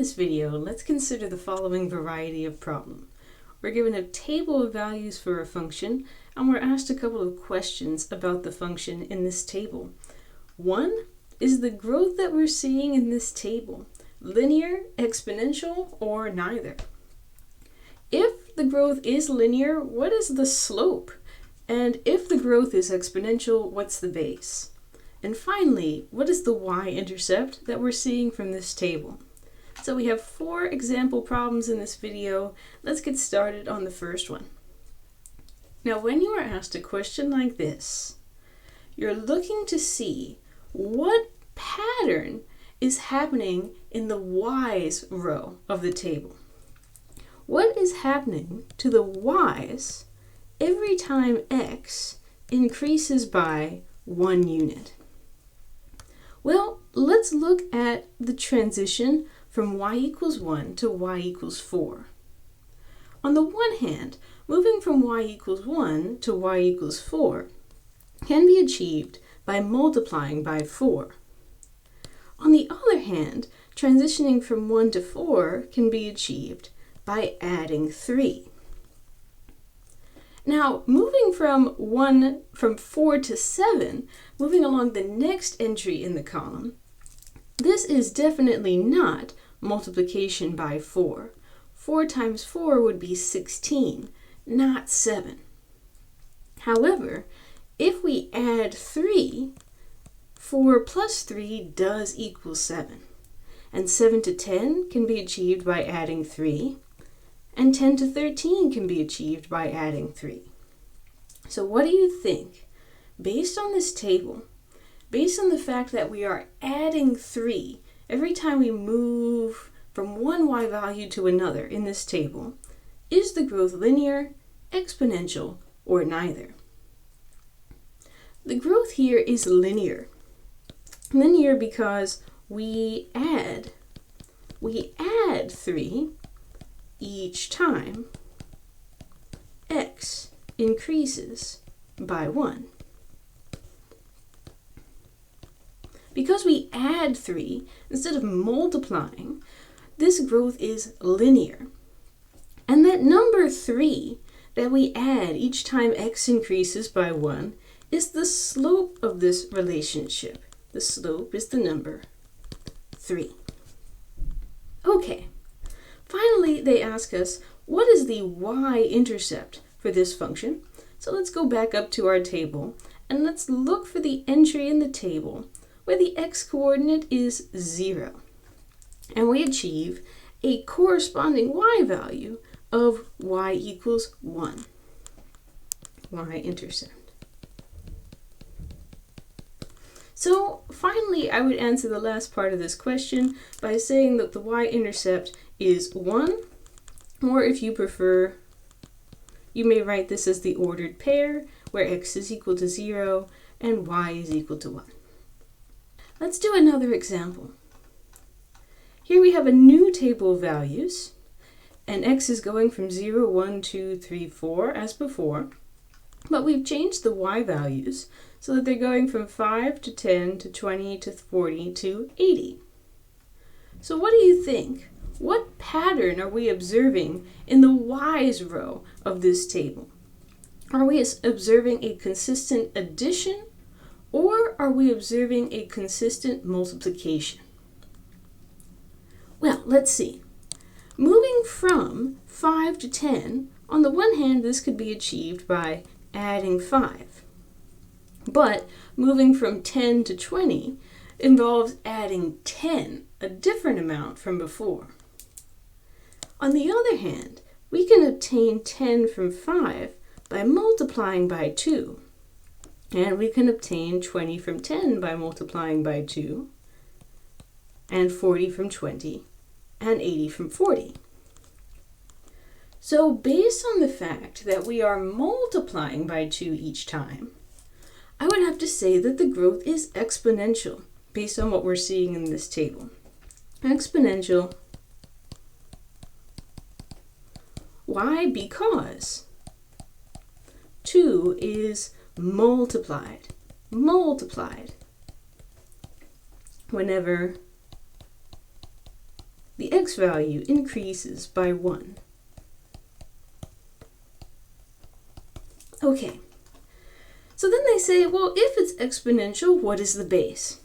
this video, let's consider the following variety of problem. We're given a table of values for a function, and we're asked a couple of questions about the function in this table. One, is the growth that we're seeing in this table linear, exponential, or neither? If the growth is linear, what is the slope? And if the growth is exponential, what's the base? And finally, what is the y-intercept that we're seeing from this table? So we have 4 example problems in this video. Let's get started on the first one. Now, when you are asked a question like this, you're looking to see what pattern is happening in the y's row of the table. What is happening to the y's every time x increases by 1 unit? Well, let's look at the transition from y equals 1 to y equals 4. On the one hand, moving from y equals 1 to y equals 4 can be achieved by multiplying by 4. On the other hand, transitioning from 1 to 4 can be achieved by adding 3. Now, moving from 4 to 7, moving along the next entry in the column, this is definitely not multiplication by 4. 4 times 4 would be 16, not 7. However, if we add 3, 4 plus 3 does equal 7. And 7 to 10 can be achieved by adding 3. And 10 to 13 can be achieved by adding 3. So what do you think? Based on this table, based on the fact that we are adding 3 every time we move from one y value to another in this table, is the growth linear, exponential, or neither? The growth here is linear. Linear because we add 3 each time x increases by 1. Because we add 3 instead of multiplying, this growth is linear. And that number 3 that we add each time x increases by 1 is the slope of this relationship. The slope is the number 3. Okay. Finally, they ask us, what is the y-intercept for this function? So let's go back up to our table, and let's look for the entry in the table where the x-coordinate is 0. And we achieve a corresponding y value of y equals 1. Y-intercept. So finally, I would answer the last part of this question by saying that the y-intercept is 1, or if you prefer, you may write this as the ordered pair, where x is equal to 0 and y is equal to 1. Let's do another example. Here we have a new table of values, and x is going from 0, 1, 2, 3, 4 as before, but we've changed the y values so that they're going from 5 to 10 to 20 to 40 to 80. So what do you think? What pattern are we observing in the y's row of this table? Are we observing a consistent addition, or are we observing a consistent multiplication? Well, let's see. Moving from 5 to 10, on the one hand, this could be achieved by adding 5. But moving from 10 to 20 involves adding 10, a different amount from before. On the other hand, we can obtain 10 from 5 by multiplying by 2. And we can obtain 20 from 10 by multiplying by 2, and 40 from 20, and 80 from 40. So based on the fact that we are multiplying by 2 each time, I would have to say that the growth is exponential, based on what we're seeing in this table. Exponential. Why? Because 2 is multiplied whenever the x value increases by 1. Okay, so then they say, well, if it's exponential, what is the base?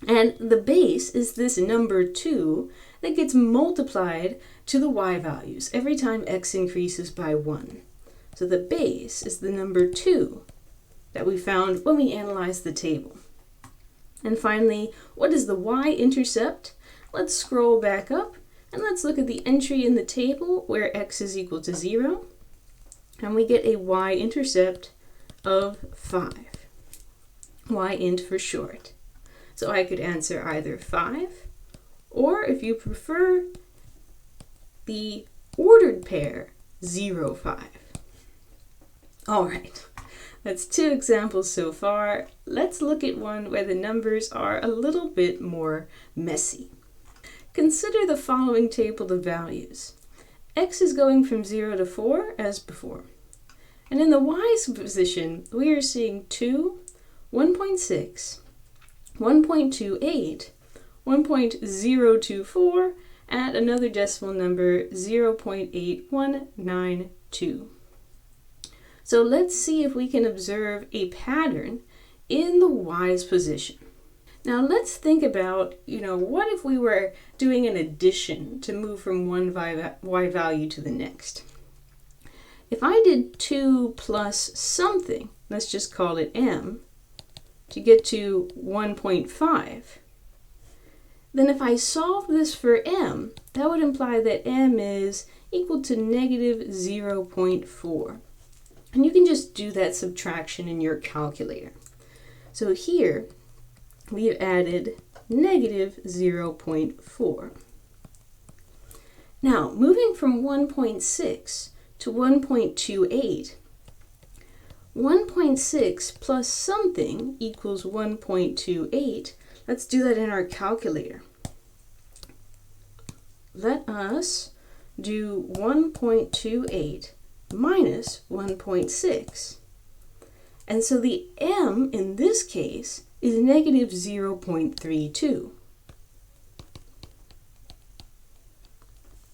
And the base is this number 2 that gets multiplied to the y values every time x increases by 1. So the base is the number 2 that we found when we analyzed the table. And finally, what is the y-intercept? Let's scroll back up and let's look at the entry in the table where x is equal to 0. And we get a y-intercept of 5. Y-int for short. So I could answer either 5, or if you prefer, the ordered pair 0, 5. All right, that's 2 examples so far. Let's look at one where the numbers are a little bit more messy. Consider the following table of values. X is going from 0 to 4 as before. And in the y's position, we are seeing 2, 1.6, 1.28, 1.024, and another decimal number 0.8192. So let's see if we can observe a pattern in the y's position. Now let's think about, what if we were doing an addition to move from one y value to the next? If I did 2 plus something, let's just call it m, to get to 1.5, then if I solve this for m, that would imply that m is equal to negative 0.4. And you can just do that subtraction in your calculator. So here, we have added negative 0.4. Now, moving from 1.6 to 1.28, 1.6 plus something equals 1.28. Let's do that in our calculator. Let us do 1.28 minus 1.6. And so the m in this case is negative 0.32.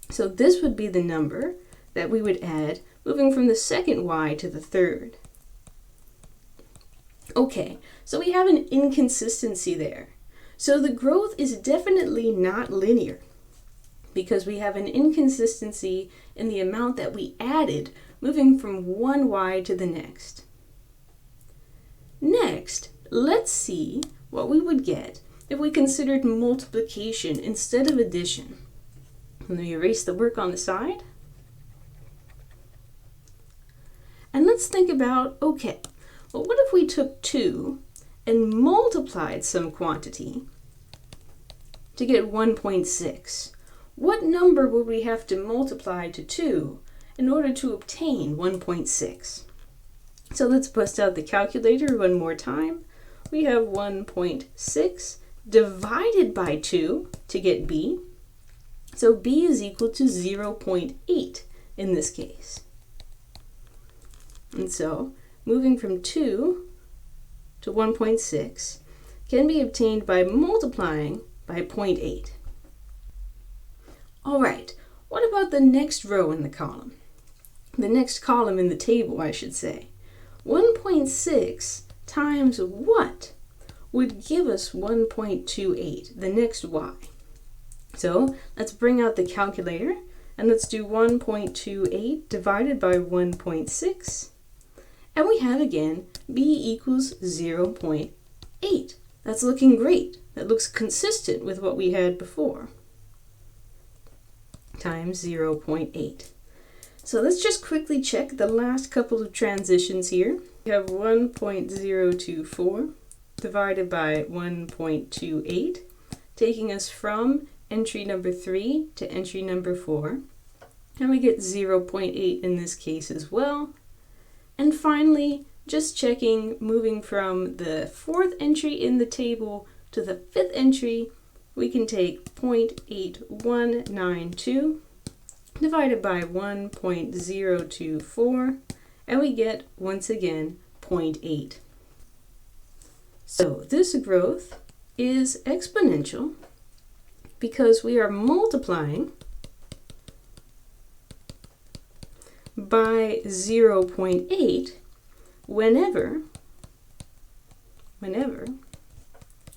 So this would be the number that we would add moving from the second y to the third. Okay, so we have an inconsistency there. So the growth is definitely not linear because we have an inconsistency in the amount that we added moving from one y to the next. Next, let's see what we would get if we considered multiplication instead of addition. Let me erase the work on the side. And let's think about, okay, well, what if we took 2 and multiplied some quantity to get 1.6? What number would we have to multiply to 2 in order to obtain 1.6? So let's bust out the calculator one more time. We have 1.6 divided by 2 to get b. So b is equal to 0.8 in this case. And so, moving from 2 to 1.6 can be obtained by multiplying by 0.8. All right, what about the next row in the column? The next column in the table, I should say. 1.6 times what would give us 1.28, the next y? So, let's bring out the calculator and let's do 1.28 divided by 1.6. And we have again b equals 0.8. That's looking great. That looks consistent with what we had before. Times 0.8. So let's just quickly check the last couple of transitions here. We have 1.024 divided by 1.28, taking us from entry number 3 to entry number 4. And we get 0.8 in this case as well. And finally, just checking, moving from the 4th entry in the table to the 5th entry, we can take 0.8192 divided by 1.024, and we get, once again, 0.8. So this growth is exponential, because we are multiplying by 0.8 whenever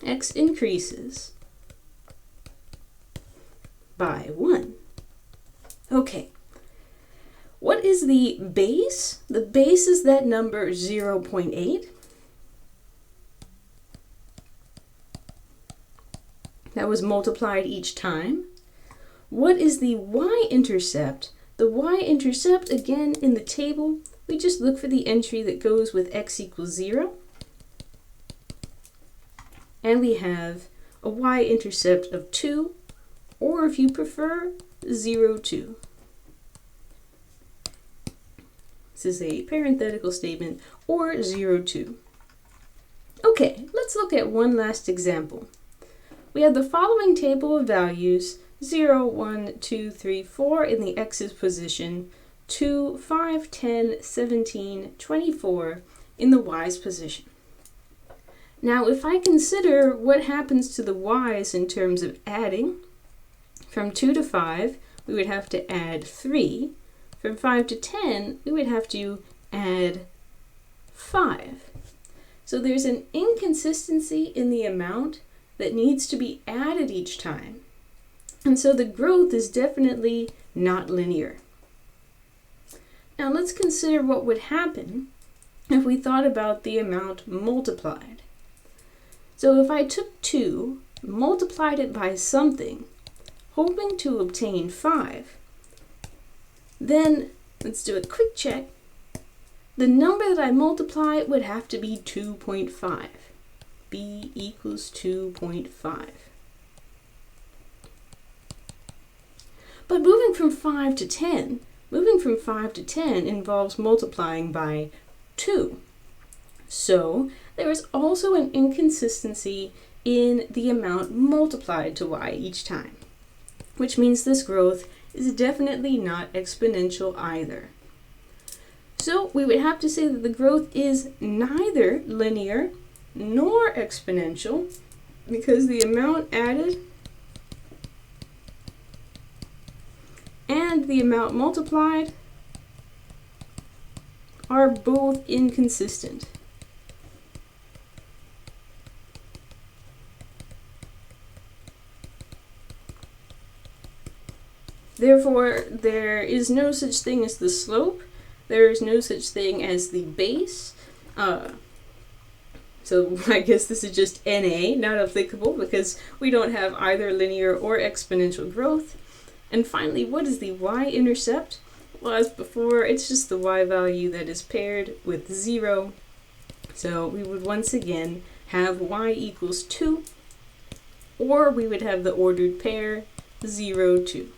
x increases by 1. Okay, what is the base? The base is that number 0.8. That was multiplied each time. What is the y-intercept? The y-intercept, again, in the table, we just look for the entry that goes with x equals 0. And we have a y-intercept of 2, or if you prefer, 0, 2. This is a parenthetical statement, or 0, 2. Okay, let's look at one last example. We have the following table of values: 0, 1, 2, 3, 4 in the x's position, 2, 5, 10, 17, 24 in the y's position. Now, if I consider what happens to the y's in terms of adding, from 2 to 5, we would have to add 3. From 5 to 10, we would have to add 5. So there's an inconsistency in the amount that needs to be added each time. And so the growth is definitely not linear. Now let's consider what would happen if we thought about the amount multiplied. So if I took 2, multiplied it by something, hoping to obtain 5, then let's do a quick check. The number that I multiply would have to be 2.5. B equals 2.5. But moving from 5 to 10, involves multiplying by 2. So there is also an inconsistency in the amount multiplied to y each time, which means this growth is definitely not exponential either. So we would have to say that the growth is neither linear nor exponential, because the amount added and the amount multiplied are both inconsistent. Therefore, there is no such thing as the slope. There is no such thing as the base. So I guess this is just NA, not applicable, because we don't have either linear or exponential growth. And finally, what is the y-intercept? Well, as before, it's just the y value that is paired with 0. So we would once again have y equals 2, or we would have the ordered pair 0, 2.